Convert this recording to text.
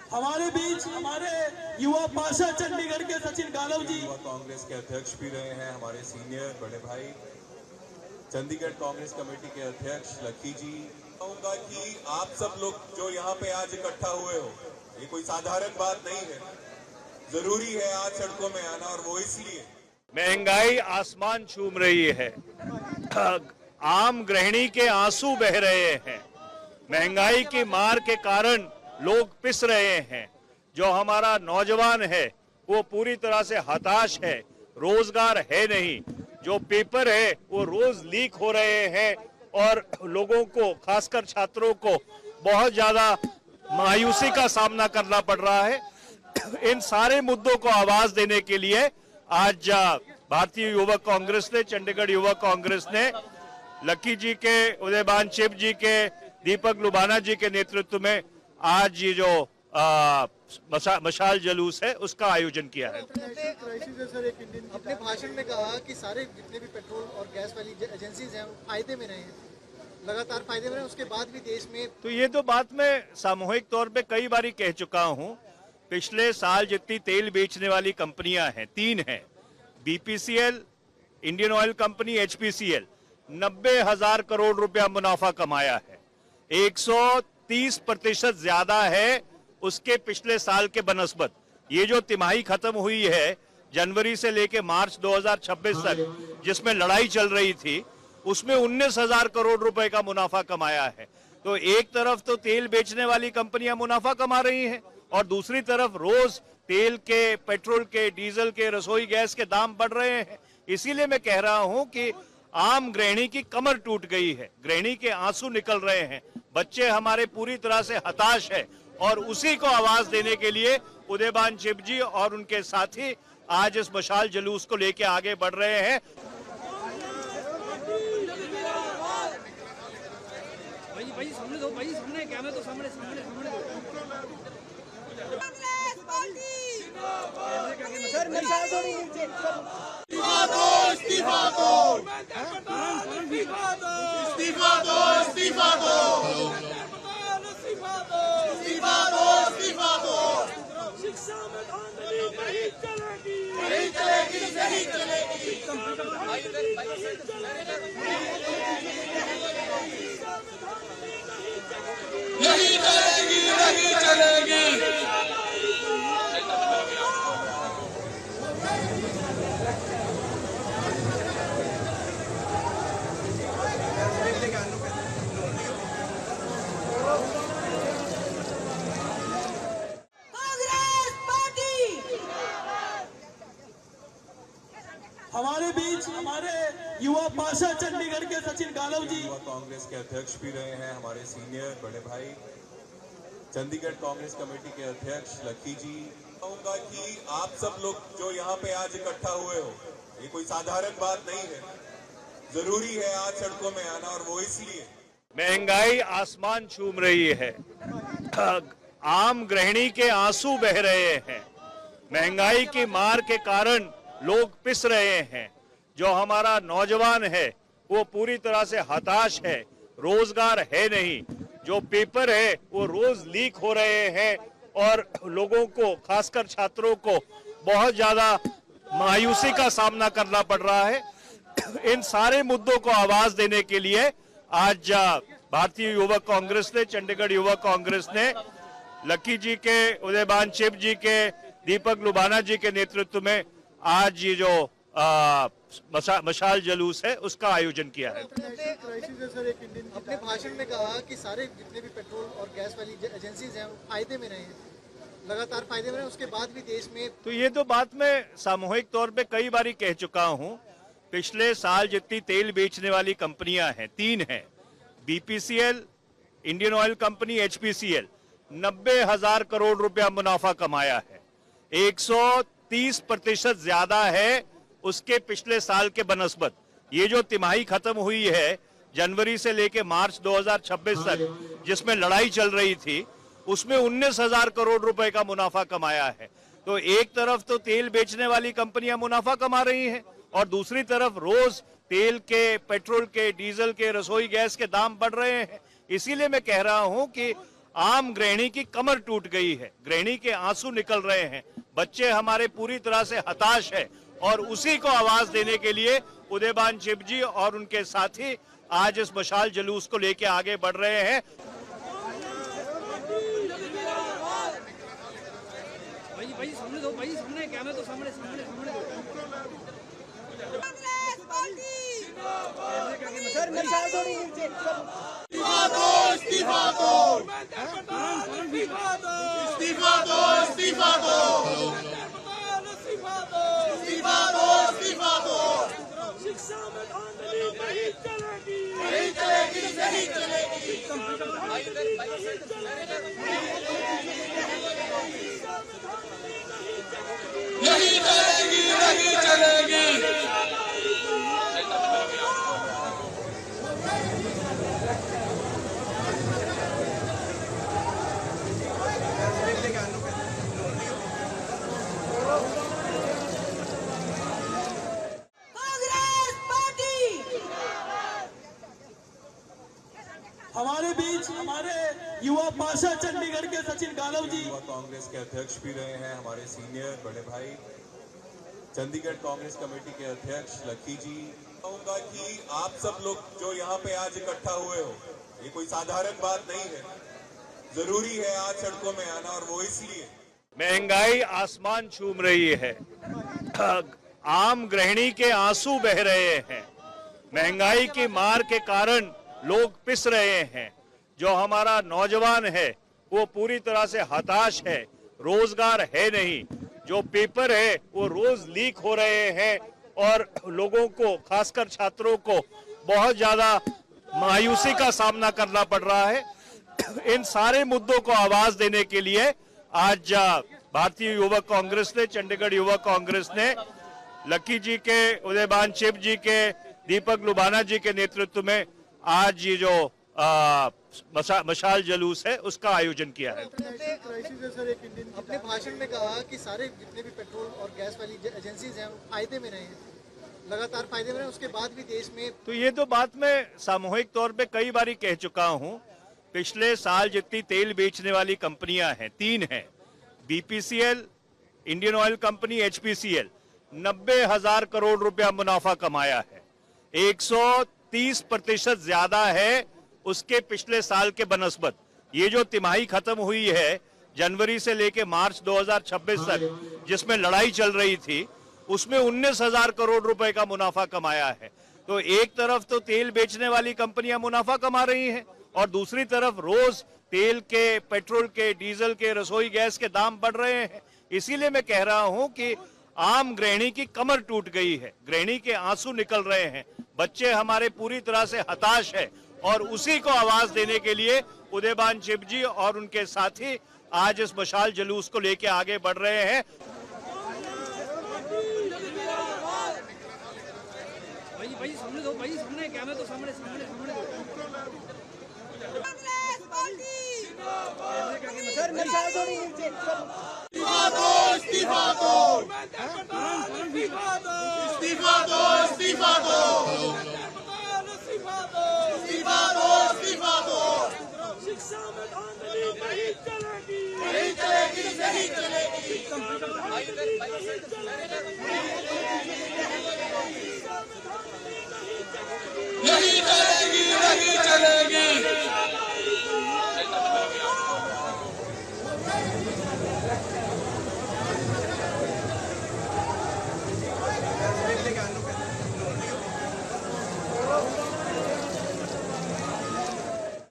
हमारे बीच हमारे युवा पार्षद चंडीगढ़ के सचिन गालव जी, युवा कांग्रेस के अध्यक्ष भी रहे हैं, हमारे सीनियर बड़े भाई चंडीगढ़ कांग्रेस कमेटी के अध्यक्ष लक्की जी। कहूंगा कि आप सब लोग जो यहाँ पे आज इकट्ठा हुए हो, ये कोई साधारण बात नहीं है। जरूरी है आज सड़कों में आना, और वो इसलिए महंगाई आसमान चूम रही है। आम गृहिणी के आंसू बह रहे हैं। महंगाई की मार के कारण लोग पिस रहे हैं। जो हमारा नौजवान है वो पूरी तरह से हताश है। रोजगार है नहीं। जो पेपर है वो रोज लीक हो रहे हैं और लोगों को, खासकर छात्रों को, बहुत ज्यादा मायूसी का सामना करना पड़ रहा है। इन सारे मुद्दों को आवाज देने के लिए आज भारतीय युवक कांग्रेस ने, चंडीगढ़ युवक कांग्रेस ने लक्की जी के, उदयभान चिब जी के, दीपक लुबाना जी के नेतृत्व में आज ये जो मशाल जुलूस है उसका आयोजन किया है। अपने भाषण में कहा कि सारे जितने भी पेट्रोल और गैस वाली एजेंसीज हैं वो फायदे में रहे हैं, लगातार फायदे में रहे, उसके बाद भी देश में। तो ये तो बात मैं सामूहिक तौर पे कई बार कह चुका हूँ। पिछले साल जितनी तेल बेचने वाली कंपनियां हैं, 3 हैं, BPCL, Indian oil company, HPCL, 90,000 crore रुपया मुनाफा कमाया है। 130% ज्यादा है उसके पिछले साल के बनस्बत। ये जो तिमाही खत्म हुई है जनवरी से लेके मार्च 2026 तक, जिसमें लड़ाई चल रही थी, उसमें 19,000 करोड़ रुपए का मुनाफा कमाया है। तो एक तरफ तो तेल बेचने वाली कंपनियां मुनाफा कमा रही हैं और दूसरी तरफ रोज तेल के, पेट्रोल के, डीजल के, रसोई गैस के दाम बढ़ रहे हैं। इसीलिए मैं कह रहा हूं कि आम गृहिणी की कमर टूट गई है, गृहिणी के आंसू निकल रहे हैं, बच्चे हमारे पूरी तरह से हताश है। और उसी को आवाज देने के लिए उदयभान चिब जी और उनके साथी आज इस मशाल जुलूस को लेके आगे बढ़ रहे हैं। भाई सामने दो, भाई सामने कैमरा तो सामने सामने सामने सर मशाल थोड़ी नीचे। इस्तीफा दो, इस्तीफा दो, इस्तीफा दो, इस्तीफा दो, इस्तीफा दो, इस्तीफा दो, इस्तीफा दो। शिक्षा में धांधली नहीं चलेगी, नहीं चलेगी, नहीं चलेगी। नहीं चलेगी, नहीं चलेगी। हमारे बीच हमारे युवा पार्षद चंडीगढ़ के सचिन गालव जी, युवा कांग्रेस के अध्यक्ष भी रहे हैं, हमारे सीनियर बड़े भाई चंडीगढ़ कांग्रेस कमेटी के अध्यक्ष लक्की जी। कहूंगा कि आप सब लोग जो यहाँ पे आज इकट्ठा हुए हो, ये कोई साधारण बात नहीं है। जरूरी है आज सड़कों में आना, और वो इसलिए महंगाई आसमान चूम रही है। आम गृहिणी के आंसू बह रहे हैं। महंगाई की मार के कारण लोग पिस रहे हैं। जो हमारा नौजवान है वो पूरी तरह से हताश है। रोजगार है नहीं। जो पेपर है वो रोज लीक हो रहे हैं और लोगों को, खासकर छात्रों को, बहुत ज्यादा मायूसी का सामना करना पड़ रहा है। इन सारे मुद्दों को आवाज देने के लिए आज भारतीय युवक कांग्रेस ने, चंडीगढ़ युवक कांग्रेस ने लक्की जी के, उदयभान चिब जी के, दीपक लुबाना जी के नेतृत्व में आज ये जो मशाल जुलूस है उसका आयोजन किया है। अपने भाषण में कहा कि सारे जितने भी पेट्रोल और गैस वाली एजेंसीज हैं वो फायदे में रहे हैं, लगातार फायदे में रहे, उसके बाद भी देश में। तो ये तो बात मैं सामूहिक तौर पे कई बार कह चुका हूँ। पिछले साल जितनी तेल बेचने वाली कंपनियां हैं, 3 हैं, BPCL, Indian oil company, HPCL, 90,000 crore रुपया मुनाफा कमाया है। 130% ज्यादा है उसके पिछले साल के बनस्बत। ये जो तिमाही खत्म हुई है जनवरी से लेके मार्च 2026 तक, जिसमें लड़ाई चल रही थी, उसमें 19,000 करोड़ रुपए का मुनाफा कमाया है। तो एक तरफ तो तेल बेचने वाली कंपनियां मुनाफा कमा रही हैं और दूसरी तरफ रोज तेल के, पेट्रोल के, डीजल के, रसोई गैस के दाम बढ़ रहे हैं। इसीलिए मैं कह रहा हूं कि आम गृहिणी की कमर टूट गई है, गृहिणी के आंसू निकल रहे हैं, बच्चे हमारे पूरी तरह से हताश है और उसी को आवाज देने के लिए उदयभान शिवजी और उनके साथी आज इस मशाल जुलूस को लेकर आगे बढ़ रहे हैं। भाई सामने दो, भाई सामने कैमरा तो सामने सामने सामने दो। सर मशाल थोड़ी नीचे। इस्तीफा दो, इस्तीफा दो, इस्तीफा दो, इस्तीफा दो, इस्तीफा दो, इस्तीफा दो, इस्तीफा दो। शिक्षा में धांधली नहीं चलेगी, नहीं चलेगी, नहीं चलेगी। नहीं चलेगी, नहीं चलेगी। हमारे बीच हमारे युवा पार्षद चंडीगढ़ के सचिन गालव जी, युवा कांग्रेस के अध्यक्ष भी रहे हैं, हमारे सीनियर बड़े भाई, चंडीगढ़ कांग्रेस कमेटी के अध्यक्ष लक्की जी। कहूंगा कि आप सब लोग जो यहाँ पे आज इकट्ठा हुए हो, ये कोई साधारण बात नहीं है, जरूरी है आज सड़कों में आना, और वो इसलिए महंगाई आसमान छूम रही है, आम गृहिणी के आंसू बह रहे हैं, महंगाई की मार के कारण लोग पिस रहे हैं। जो हमारा नौजवान है वो पूरी तरह से हताश है, रोजगार है नहीं, जो पेपर है वो रोज लीक हो रहे हैं और लोगों को, खासकर छात्रों को बहुत ज्यादा मायूसी का सामना करना पड़ रहा है। इन सारे मुद्दों को आवाज देने के लिए आज भारतीय युवा कांग्रेस ने, चंडीगढ़ युवा कांग्रेस ने लक्की जी के, उदयभान शिव जी के, दीपक लुबाना जी के नेतृत्व में आज ये जो मशाल जुलूस है उसका आयोजन किया है। अपने भाषण में कहा कि सारे जितने भी पेट्रोल और गैस वाली एजेंसीज हैं वो फायदे में रहे हैं, लगातार फायदे में रहे, उसके बाद भी देश में। तो ये तो बात मैं सामूहिक तौर पे कई बार कह चुका हूं। पिछले साल जितनी तेल बेचने वाली कंपनियां हैं, 3 हैं, BPCL, Indian oil company, HPCL, 90,000 crore रुपया मुनाफा कमाया है, 130% ज्यादा है उसके पिछले साल के बनस्बत। ये जो तिमाही खत्म हुई है जनवरी से लेके मार्च 2026 तक, जिसमें लड़ाई चल रही थी, उसमें 19,000 करोड़ रुपए का मुनाफा कमाया है। तो एक तरफ तो तेल बेचने वाली कंपनियां मुनाफा कमा रही हैं और दूसरी तरफ रोज तेल के, पेट्रोल के, डीजल के, रसोई गैस के दाम बढ़ रहे हैं। इसीलिए मैं कह रहा हूं कि आम गृहिणी की कमर टूट गई है, गृहिणी के आंसू निकल रहे हैं, बच्चे हमारे पूरी तरह से हताश है और उसी को आवाज देने के लिए उदयभान शिवजी और उनके साथी आज इस मशाल जुलूस को लेकर आगे बढ़ रहे हैं। भाई सामने दो, भाई सामने कैमरा तो सामने सामने सामने दो। सर मशाल थोड़ी नीचे। इस्तीफा दो, इस्तीफा दो, इस्तीफा दो, इस्तीफा दो, इस्तीफा दो।